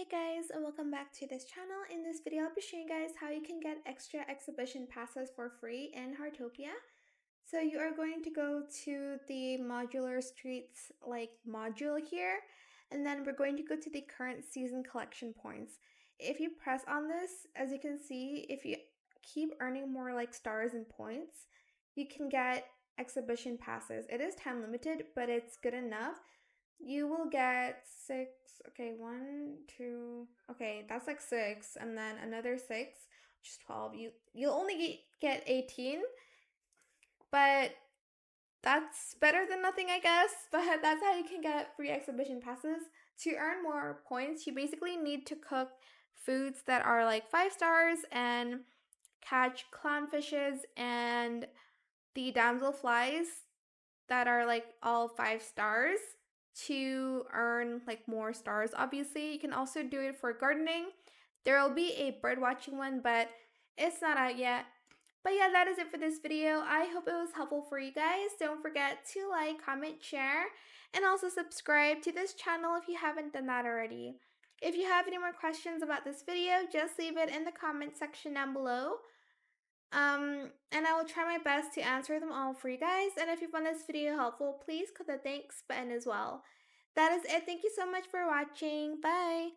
Hey guys, and welcome back to this channel. In this video, I'll be showing you guys how you can get extra exhibition passes for free in Heartopia. So you are going to go to the Modular Streets module here, and then we're going to go to the current season collection points. If you press on this, as you can see, if you keep earning more stars and points, you can get exhibition passes. It is time limited, but it's good enough. You will get 6. Okay, 1, 2. Okay, that's like 6, and then another 6, which is 12. You'll only get 18, but that's better than nothing, I guess. But that's how you can get free exhibition passes. To earn more points, you basically need to cook foods that are like 5 stars and catch clownfishes and the damsel flies that are like all 5 stars to earn more stars. Obviously, you can also do it for gardening. There will be a bird watching one, but it's not out yet. But yeah, that is it for this video. I hope it was helpful for you guys. Don't forget to like, comment, share, and also subscribe to this channel if you haven't done that already. If you have any more questions about this video, just leave it in the comment section down below. And I will try my best to answer them all for you guys. And if you found this video helpful, please click the thanks button as well. That is it. Thank you so much for watching. Bye.